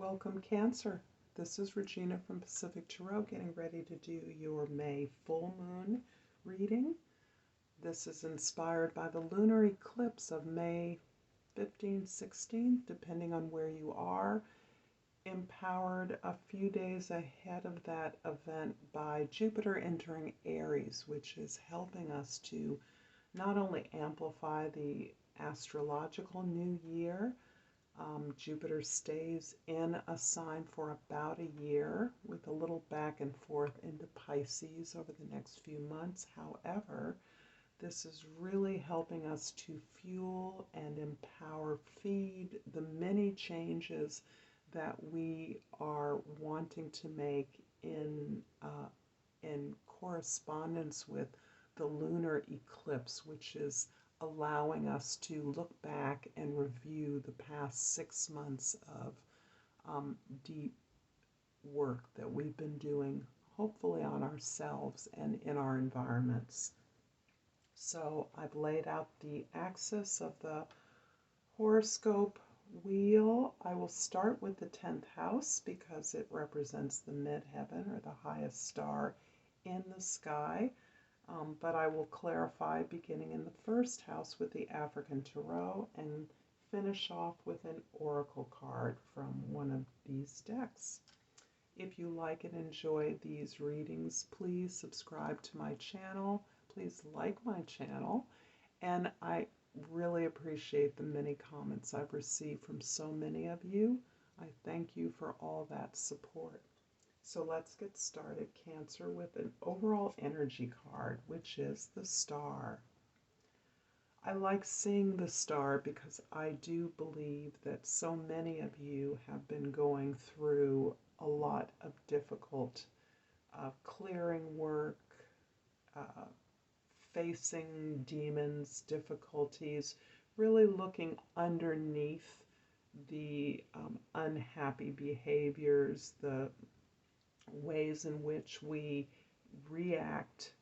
Welcome, Cancer. This is Regina from Pacific Tarot getting ready to do your May full moon reading. This is inspired by the lunar eclipse of May 15th, 16th, depending on where you are. Empowered a few days ahead of that event by Jupiter entering Aries, which is helping us to not only amplify the astrological new year. Jupiter stays in a sign for about a year with a little back and forth into Pisces over the next few months. However, this is really helping us to fuel and empower, feed the many changes that we are wanting to make in correspondence with the lunar eclipse, which is allowing us to look back and review the past 6 months of deep work that we've been doing, hopefully on ourselves and in our environments. So I've laid out the axis of the horoscope wheel. I will start with the 10th house because it represents the midheaven, or the highest star in the sky. But I will clarify beginning in the first house with the African Tarot and finish off with an oracle card from one of these decks. If you like and enjoy these readings, please subscribe to my channel. Please like my channel. And I really appreciate the many comments I've received from so many of you. I thank you for all that support. So let's get started, Cancer, with an overall energy card, which is the Star. I like seeing the Star because I do believe that so many of you have been going through a lot of difficult clearing work, facing demons, difficulties, really looking underneath the unhappy behaviors, the ways in which we react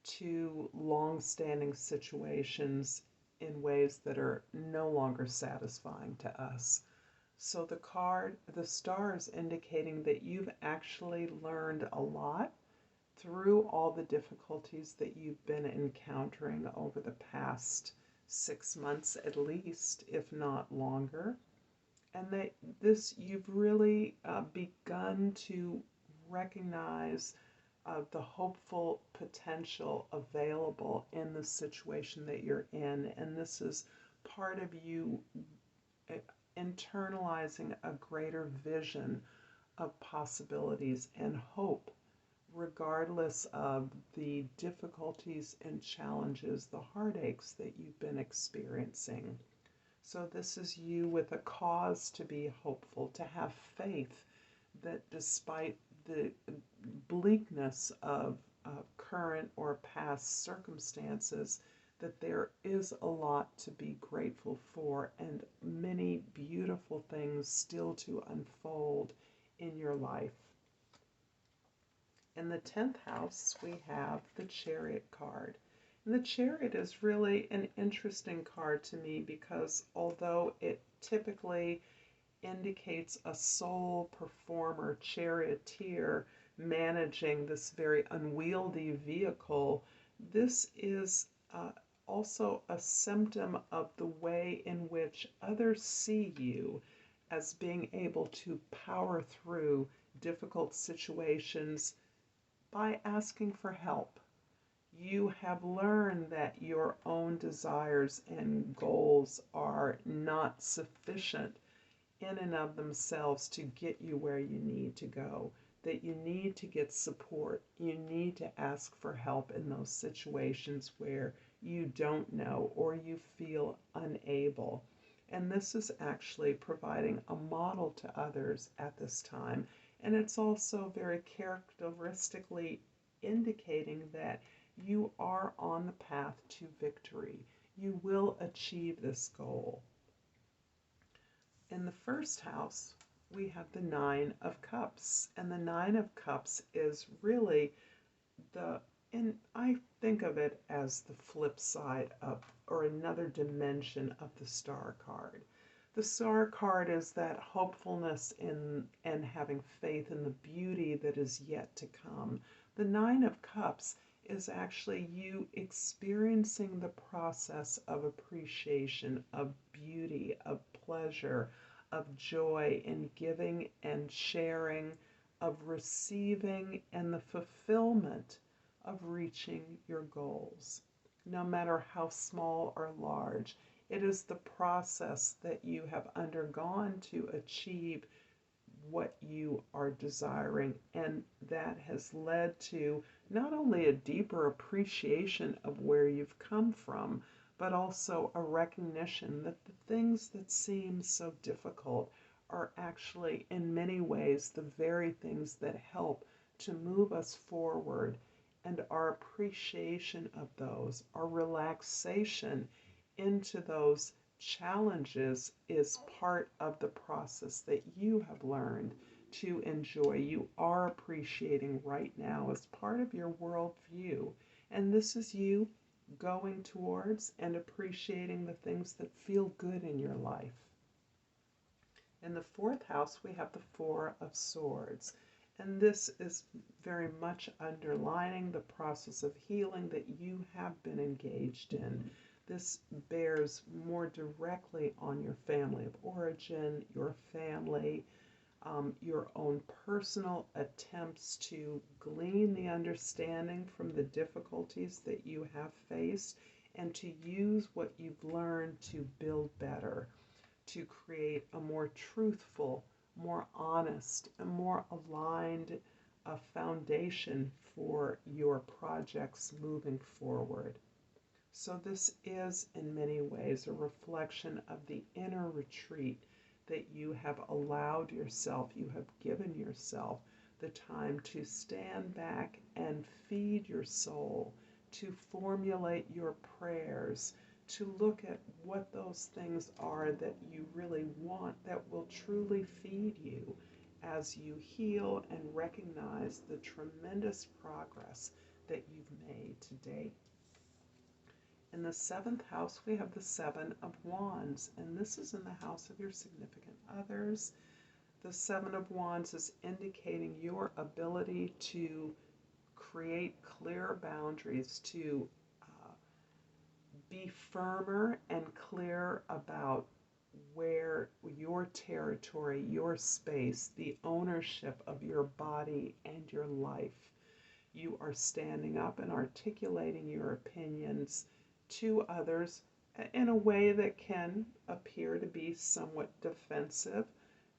to long-standing situations in ways that are no longer satisfying to us. So the star is indicating that you've actually learned a lot through all the difficulties that you've been encountering over the past 6 months at least, if not longer. And that you've really begun to recognize the hopeful potential available in the situation that you're in. And this is part of you internalizing a greater vision of possibilities and hope, regardless of the difficulties and challenges, the heartaches that you've been experiencing. So this is you with a cause to be hopeful, to have faith that despite the bleakness of current or past circumstances, that there is a lot to be grateful for and many beautiful things still to unfold in your life. In the 10th house, we have the Chariot card. And the Chariot is really an interesting card to me because although it typically indicates a soul performer, charioteer, managing this very unwieldy vehicle, this is also a symptom of the way in which others see you as being able to power through difficult situations by asking for help. You have learned that your own desires and goals are not sufficient in and of themselves to get you where you need to go, that you need to get support. You need to ask for help in those situations where you don't know or you feel unable. And this is actually providing a model to others at this time. And it's also very characteristically indicating that you are on the path to victory. You will achieve this goal. In the first house, we have the Nine of Cups. And the Nine of Cups is really and I think of it as the flip side of, or another dimension of the Star card. The Star card is that hopefulness in and having faith in the beauty that is yet to come. The Nine of Cups is actually you experiencing the process of appreciation, of beauty, of pleasure, of joy in giving and sharing, of receiving, and the fulfillment of reaching your goals, no matter how small or large. It is the process that you have undergone to achieve what you are desiring, and that has led to not only a deeper appreciation of where you've come from, but also a recognition that the things that seem so difficult are actually, in many ways, the very things that help to move us forward. And our appreciation of those, our relaxation into those challenges is part of the process that you have learned to enjoy. You are appreciating right now as part of your worldview. And this is you going towards and appreciating the things that feel good in your life. In the fourth house, we have the Four of Swords. And this is very much underlining the process of healing that you have been engaged in. This bears more directly on your family of origin, your family, your own personal attempts to glean the understanding from the difficulties that you have faced and to use what you've learned to build better, to create a more truthful, more honest, and more aligned foundation for your projects moving forward. So this is, in many ways, a reflection of the inner retreat that you have allowed yourself, you have given yourself the time to stand back and feed your soul, to formulate your prayers, to look at what those things are that you really want that will truly feed you as you heal and recognize the tremendous progress that you've made to date. In the seventh house, we have the Seven of Wands, and this is in the house of your significant others. The Seven of Wands is indicating your ability to create clear boundaries, to be firmer and clear about where your territory, your space, the ownership of your body and your life. You are standing up and articulating your opinions to others in a way that can appear to be somewhat defensive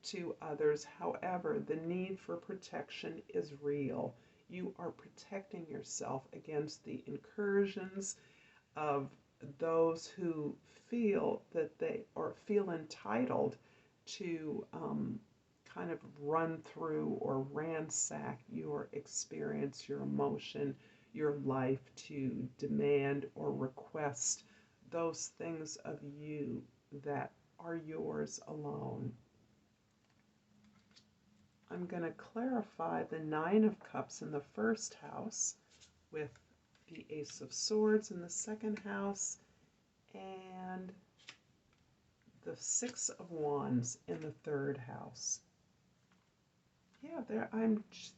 to others. However, the need for protection is real. You are protecting yourself against the incursions of those who feel that they or feel entitled to kind of run through or ransack your experience, your emotion, your life, to demand or request those things of you that are yours alone. I'm going to clarify the Nine of Cups in the first house with the Ace of Swords in the second house and the Six of Wands in the third house. Yeah,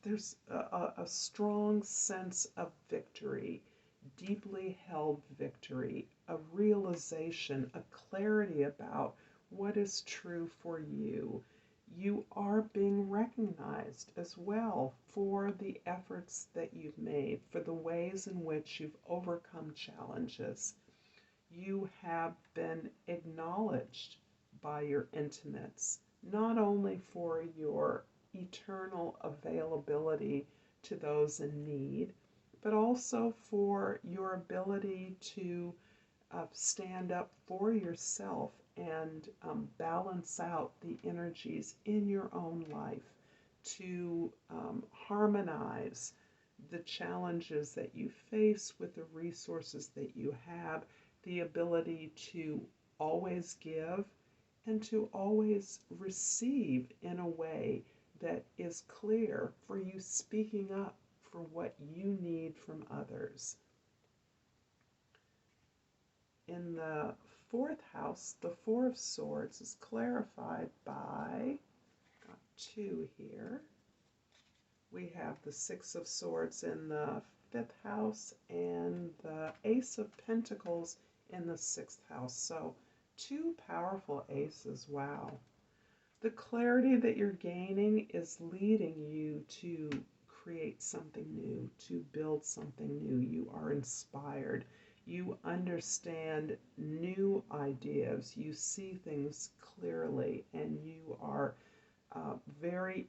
there's a strong sense of victory, deeply held victory, a realization, a clarity about what is true for you. You are being recognized as well for the efforts that you've made, for the ways in which you've overcome challenges. You have been acknowledged by your intimates, not only for your eternal availability to those in need, but also for your ability to stand up for yourself and balance out the energies in your own life, to harmonize the challenges that you face with the resources that you have, the ability to always give and to always receive in a way that is clear, for you speaking up for what you need from others. In the fourth house, the Four of Swords, is clarified by, got two here. We have the Six of Swords in the fifth house and the Ace of Pentacles in the sixth house. So two powerful aces, wow. The clarity that you're gaining is leading you to create something new, to build something new. You are inspired. You understand new ideas. You see things clearly, and you are very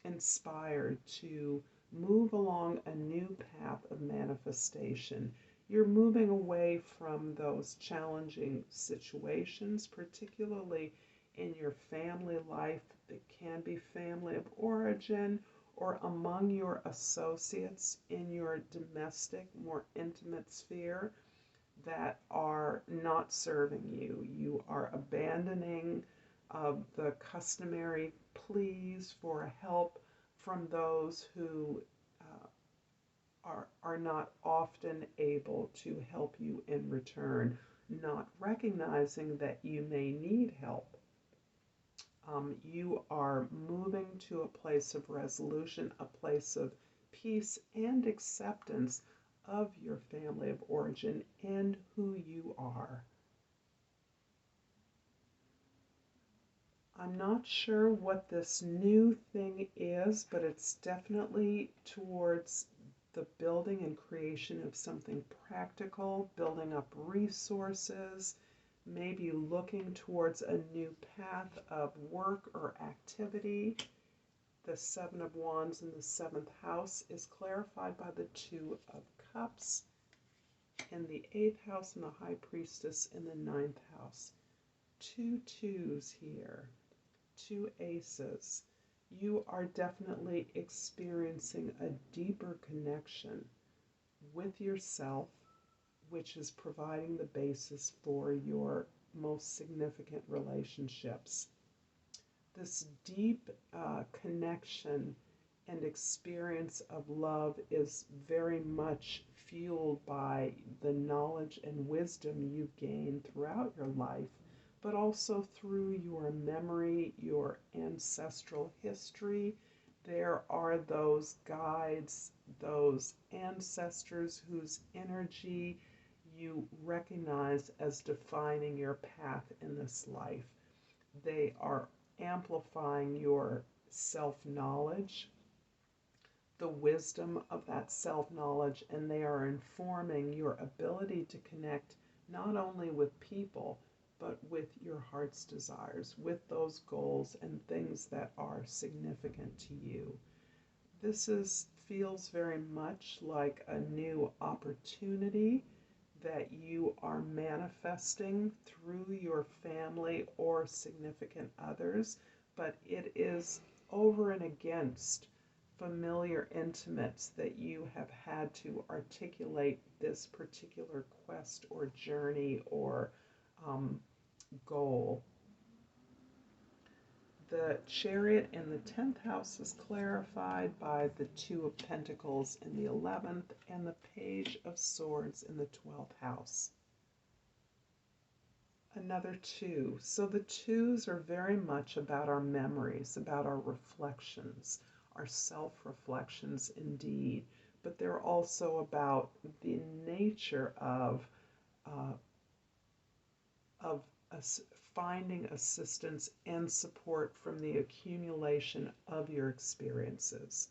inspired to move along a new path of manifestation. You're moving away from those challenging situations, particularly in your family life that can be family of origin or among your associates in your domestic, more intimate sphere that are not serving you. You are abandoning the customary pleas for help from those who are not often able to help you in return, not recognizing that you may need help. You are moving to a place of resolution, a place of peace and acceptance of your family of origin and who you are. I'm not sure what this new thing is, but it's definitely towards the building and creation of something practical, building up resources, maybe looking towards a new path of work or activity. The Seven of Wands in the seventh house is clarified by the Two of Cups in the eighth house and the High Priestess in the ninth house. Two twos here, two aces. You are definitely experiencing a deeper connection with yourself, which is providing the basis for your most significant relationships. This deep connection and experience of love is very much fueled by the knowledge and wisdom you've gained throughout your life, but also through your memory, your ancestral history. There are those guides, those ancestors whose energy you recognize as defining your path in this life. They are amplifying your self-knowledge, the wisdom of that self-knowledge, and they are informing your ability to connect not only with people, but with your heart's desires, with those goals and things that are significant to you. This feels very much like a new opportunity that you are manifesting through your family or significant others, but it is over and against familiar intimates that you have had to articulate this particular quest or journey or goal. The Chariot in the 10th house is clarified by the Two of Pentacles in the 11th and the Page of Swords in the 12th house. Another two. So the twos are very much about our memories, about our reflections, our self-reflections indeed, but they're also about the nature of us finding assistance and support from the accumulation of your experiences.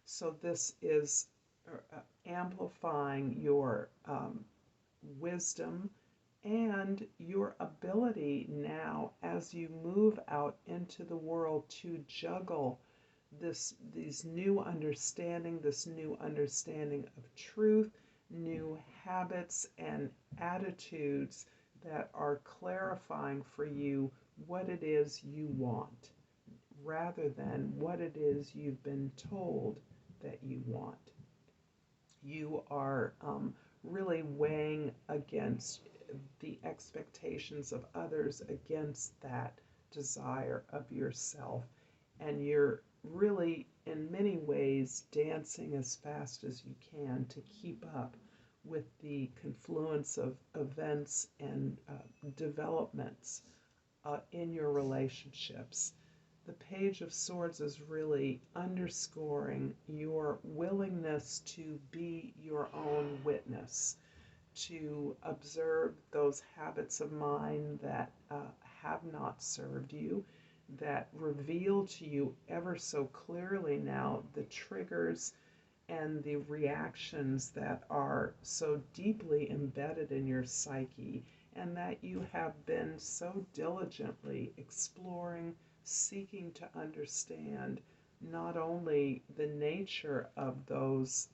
So this is amplifying your wisdom and your ability now as you move out into the world to juggle this new understanding of truth, new habits and attitudes that are clarifying for you what it is you want, rather than what it is you've been told that you want. You are really weighing against the expectations of others against that desire of yourself, and you're really in many ways dancing as fast as you can to keep up with the confluence of events and developments in your relationships. The Page of Swords is really underscoring your willingness to be your own witness, to observe those habits of mind that have not served you, that reveal to you ever so clearly now the triggers and the reactions that are so deeply embedded in your psyche, and that you have been so diligently exploring, seeking to understand not only the nature of those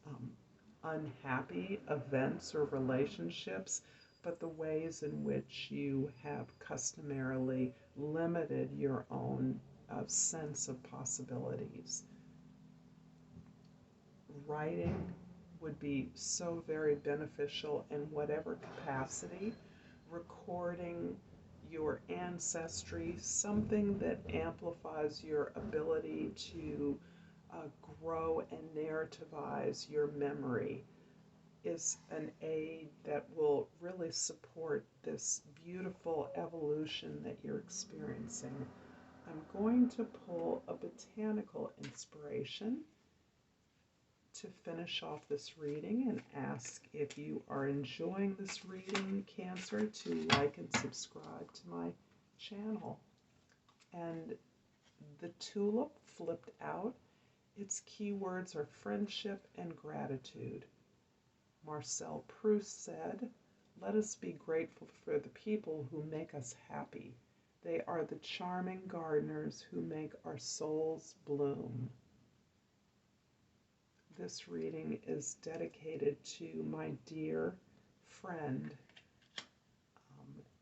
unhappy events or relationships, but the ways in which you have customarily limited your own sense of possibilities. Writing would be so very beneficial in whatever capacity. Recording your ancestry, something that amplifies your ability to grow and narrativize your memory, is an aid that will really support this beautiful evolution that you're experiencing. I'm going to pull a botanical inspiration to finish off this reading and ask if you are enjoying this reading, Cancer, to like and subscribe to my channel. And the tulip flipped out, its keywords are friendship and gratitude. Marcel Proust said, "Let us be grateful for the people who make us happy. They are the charming gardeners who make our souls bloom." This reading is dedicated to my dear friend,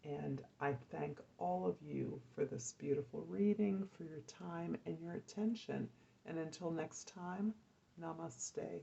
and I thank all of you for this beautiful reading, for your time and your attention. And until next time, namaste.